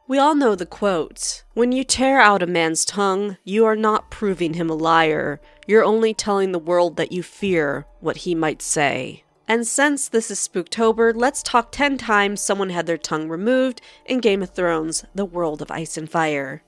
We all know the quote, "When you tear out a man's tongue, you are not proving him a liar. You're only telling the world that you fear what he might say." And since this is Spooktober, let's talk 10 times someone had their tongue removed in Game of Thrones, The World of Ice and Fire.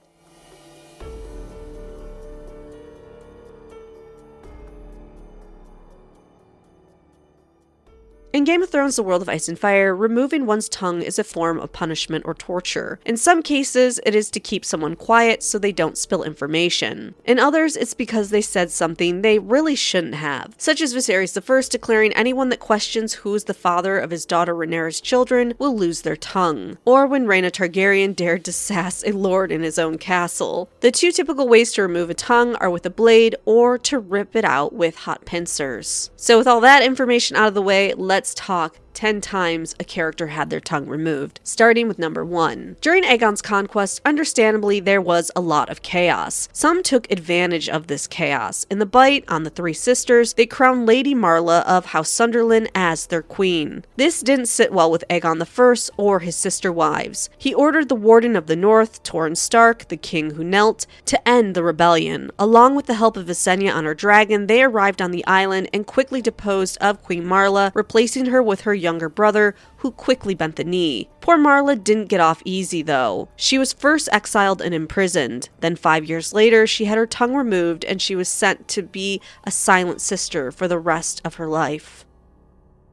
In Game of Thrones, The World of Ice and Fire, removing one's tongue is a form of punishment or torture. In some cases, it is to keep someone quiet so they don't spill information. In others, it's because they said something they really shouldn't have, such as Viserys I declaring anyone that questions who is the father of his daughter Rhaenyra's children will lose their tongue, or when Rhaena Targaryen dared to sass a lord in his own castle. The two typical ways to remove a tongue are with a blade or to rip it out with hot pincers. So with all that information out of the way, let's talk 10 times a character had their tongue removed, starting with number 1. During Aegon's conquest, understandably, there was a lot of chaos. Some took advantage of this chaos. In the bite on the three sisters, they crowned Lady Marla of House Sunderland as their queen. This didn't sit well with Aegon I or his sister wives. He ordered the Warden of the North, Torrhen Stark, the king who knelt, to end the rebellion. Along with the help of Visenya on her dragon, they arrived on the island and quickly deposed of Queen Marla, replacing her with her younger brother, who quickly bent the knee. Poor Marla didn't get off easy though. She was first exiled and imprisoned. Then 5 years later, she had her tongue removed and she was sent to be a silent sister for the rest of her life.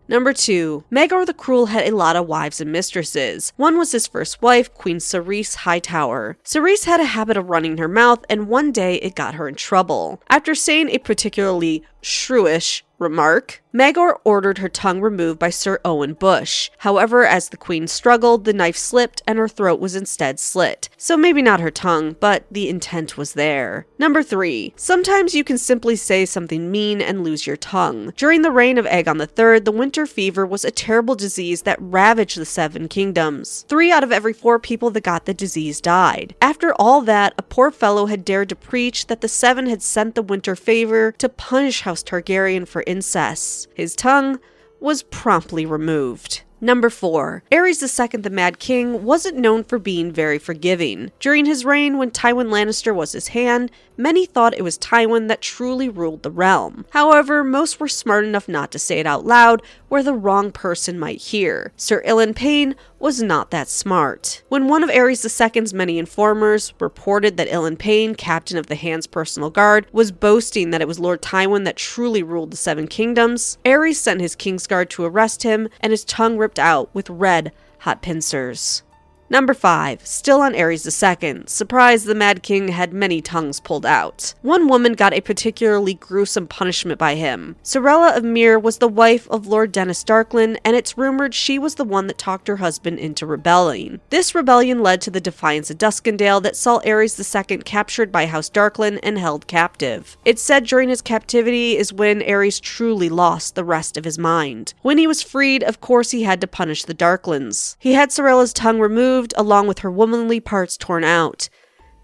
Number 2. Maegor the Cruel had a lot of wives and mistresses. One was his first wife, Queen Serella Hightower. Serella had a habit of running her mouth, and one day it got her in trouble. After saying a particularly shrewish remark, Maegor ordered her tongue removed by Sir Owen Bush. However, as the queen struggled, the knife slipped and her throat was instead slit. So maybe not her tongue, but the intent was there. Number 3. Sometimes you can simply say something mean and lose your tongue. During the reign of Aegon III, the winter fever was a terrible disease that ravaged the 7 kingdoms. 3 out of every 4 people that got the disease died. After all that, a poor fellow had dared to preach that the 7 had sent the winter fever to punish House Targaryen for incest. His tongue was promptly removed. Number 4. Aerys II, the Mad King, wasn't known for being very forgiving. During his reign, when Tywin Lannister was his hand, many thought it was Tywin that truly ruled the realm. However, most were smart enough not to say it out loud, where the wrong person might hear. Sir Illan Payne was not that smart. When one of Aerys II's many informers reported that Illan Payne, captain of the Hand's personal guard, was boasting that it was Lord Tywin that truly ruled the 7 kingdoms, Aerys sent his Kingsguard to arrest him, and his tongue ripped out with red hot pincers. Number 5. Still on Aerys II. Surprise, the Mad King had many tongues pulled out. One woman got a particularly gruesome punishment by him. Serella Amir was the wife of Lord Dennis Darkland, and it's rumored she was the one that talked her husband into rebelling. This rebellion led to the Defiance of Duskendale that saw Aerys II captured by House Darkland and held captive. It's said during his captivity is when Aerys truly lost the rest of his mind. When he was freed, of course he had to punish the Darklands. He had Serella's tongue removed, along with her womanly parts torn out.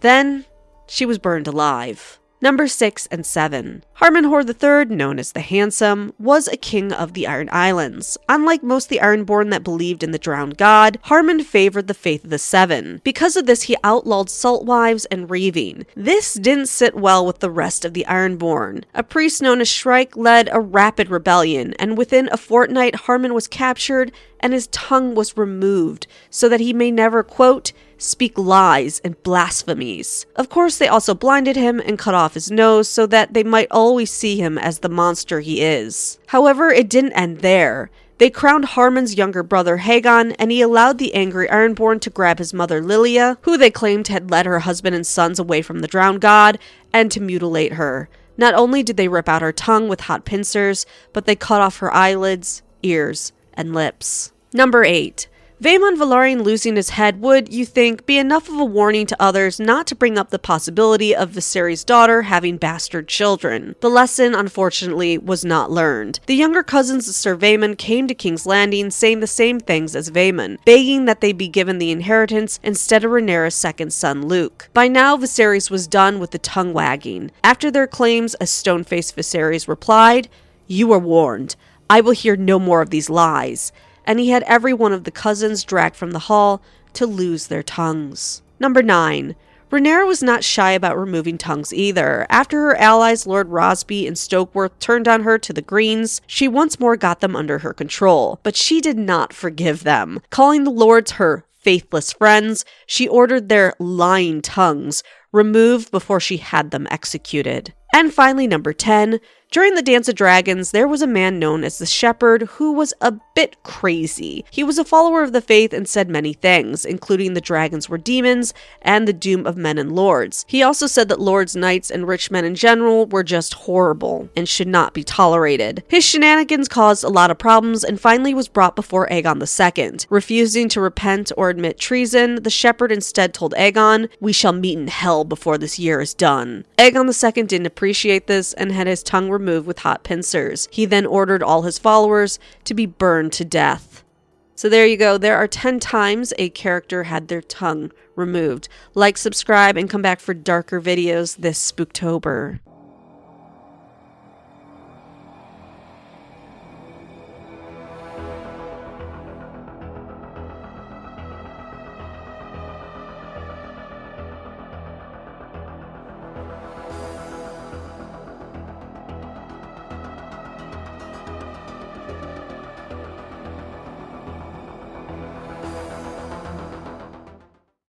Then, she was burned alive. Number 6 and 7. Harmon III, known as the Handsome, was a king of the Iron Islands. Unlike most of the Ironborn that believed in the drowned god, Harmon favored the faith of the 7. Because of this, he outlawed salt wives and reaving. This didn't sit well with the rest of the Ironborn. A priest known as Shrike led a rapid rebellion, and within a fortnight, Harmon was captured and his tongue was removed so that he may never, quote, speak lies and blasphemies. Of course, they also blinded him and cut off his nose so that they might always see him as the monster he is. However, it didn't end there. They crowned Harmon's younger brother Haegon, and he allowed the angry Ironborn to grab his mother Lilia, who they claimed had led her husband and sons away from the drowned god, and to mutilate her. Not only did they rip out her tongue with hot pincers, but they cut off her eyelids, ears, and lips. Number 8. Vaemond Velaryon losing his head would, you think, be enough of a warning to others not to bring up the possibility of Viserys' daughter having bastard children. The lesson, unfortunately, was not learned. The younger cousins of Sir Vaemond came to King's Landing saying the same things as Vaemond, begging that they be given the inheritance instead of Rhaenyra's second son, Luke. By now, Viserys was done with the tongue wagging. After their claims, a stone-faced Viserys replied, "You are warned. I will hear no more of these lies." And he had every one of the cousins dragged from the hall to lose their tongues. Number 9. Rhaenyra was not shy about removing tongues either. After her allies Lord Rosby and Stokeworth turned on her to the Greens, she once more got them under her control. But she did not forgive them. Calling the lords her faithless friends, she ordered their lying tongues removed before she had them executed. And finally, number 10. During the Dance of Dragons, there was a man known as the Shepherd who was a bit crazy. He was a follower of the faith and said many things, including the dragons were demons and the doom of men and lords. He also said that lords, knights, and rich men in general were just horrible and should not be tolerated. His shenanigans caused a lot of problems and finally was brought before Aegon II. Refusing to repent or admit treason, the Shepherd instead told Aegon, "We shall meet in hell before this year is done." Aegon II didn't appreciate this and had his tongue removed with hot pincers. He then ordered all his followers to be burned to death. So there you go. There are 10 times a character had their tongue removed. Like, subscribe, and come back for darker videos this Spooktober.